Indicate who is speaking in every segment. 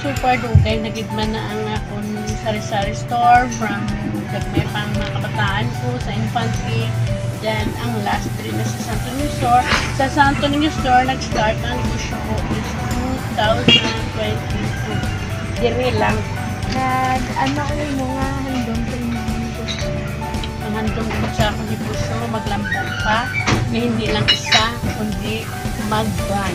Speaker 1: super dugay nagigman na ang akong sari-sari store from may pang mga kabataan ko sa infantry. Then, ang last rin na sa Santo Niño store. Sa Santo Niño store, nag-start ang issue ko is 2022. Diri lang.
Speaker 2: Ano mo nga handong sa inyo?
Speaker 1: Ang handong ko sa ako ni Puso, maglambong pa. Na hindi lang isa, kundi mag-ban.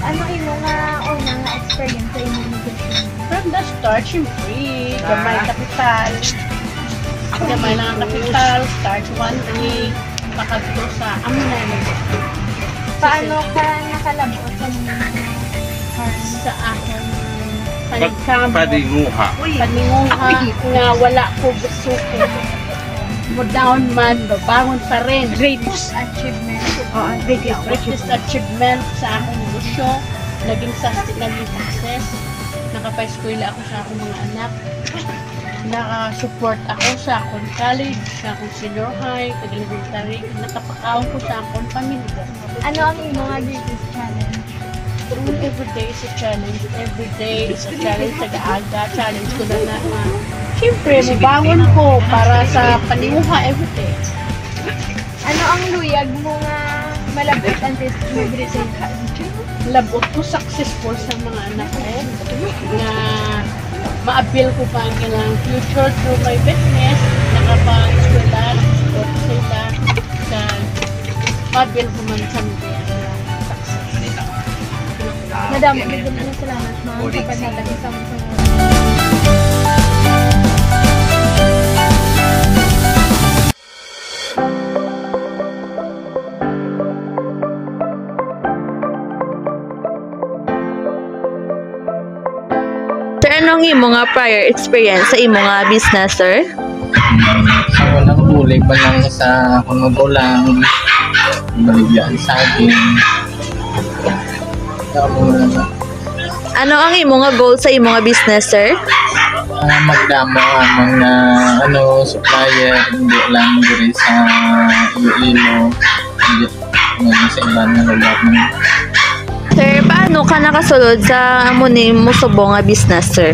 Speaker 2: Ano imo nga unang nga experience sa inyong negosyo?
Speaker 1: From the start, syempre, gamay kapital. Gamay lang ang kapital, start one day, pakagto sa amunan.
Speaker 2: Paano ka nakalabot sa mga
Speaker 1: Sa akin, panikama.
Speaker 3: Paninguha.
Speaker 1: Paninguha nga wala ko gusto ko. Mo down man, babangon pa rin.
Speaker 2: greatest achievement?
Speaker 1: Greatest achievement sa akong negosyo. Naging success. Nakapa-eskwela ako sa akong mga anak. Naka-support ako sa akong college, sa akong senior high, elementary. Nakapakaon ko sa akong pamilya.
Speaker 2: Ano ang imo nga greatest challenge?
Speaker 1: Every day is a challenge. Every day is a challenge. Taga-aga, challenge ko na na. Siyempre, mabangon ko para sa paninguha every day.
Speaker 2: Ano ang luyag mo nga malabot ang test mo sa
Speaker 1: Labot ko successful sa mga anak ko na ma-appeal ko pa ang kailang future through my business. Nakapa-eskwela, support sila na ma-appeal ko man someday ang success.
Speaker 2: Madam, bigyan na salamat ma'am sa paghatag sa mga.
Speaker 4: Sir, anong imo nga prior experience sa imo nga business, sir?
Speaker 3: So, nakabulig pa lang sa kumugulang, baligyan sa akin.
Speaker 4: Ano ang imo nga goal sa imo nga business, sir?
Speaker 3: Magdamo ang mga supplier, hindi lang diri sa Iloilo, hindi sa iba na lugar na.
Speaker 4: Sir, paano ka nakasulod sa amo ni Musubo nga business, sir?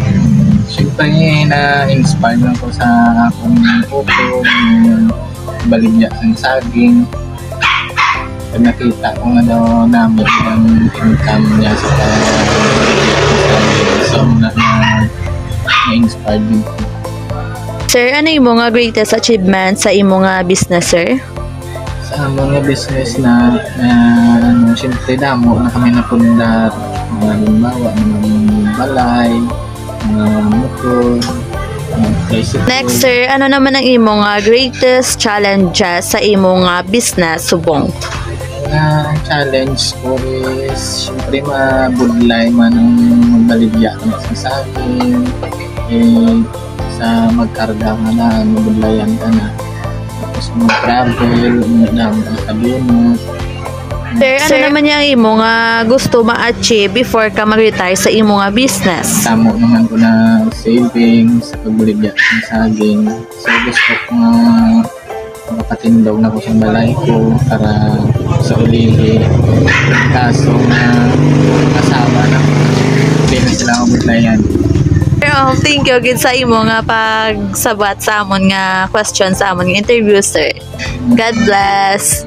Speaker 3: Siyempre, na-inspire lang ko sa akong puto, baligya ng saging. Pag nakita ko nga daw namin ang income niya sa so na-inspire din ko.
Speaker 4: Sir, ano imo nga greatest achievement sa imo nga business, sir?
Speaker 3: Sa mga business na siyempre damo na kami napundat, halimbawa ng balay, motor, tricycle.
Speaker 4: Next, sir, ano naman ang imo nga greatest challenges sa imo nga business subong?
Speaker 3: Ang challenge ko is siyempre mabudlay man ang magbaligya sa akin, sa magkarga ka na, mabudlayan ka na. Tapos mag-travel, nakabunot.
Speaker 4: Sir, ano naman yung imo nga gusto ma-achieve before ka mag-retire sa imo nga business?
Speaker 3: Tamo naman ko na savings sa pagbaligya ng saging. So gusto ko nga makatindog na ko sa balay ko para sa ulihi. Kaso na kasama na hindi na sila ako budlayan.
Speaker 4: Thank you gid sa imo nga pagsabat sa amon nga question sa amon nga interview, sir. God bless.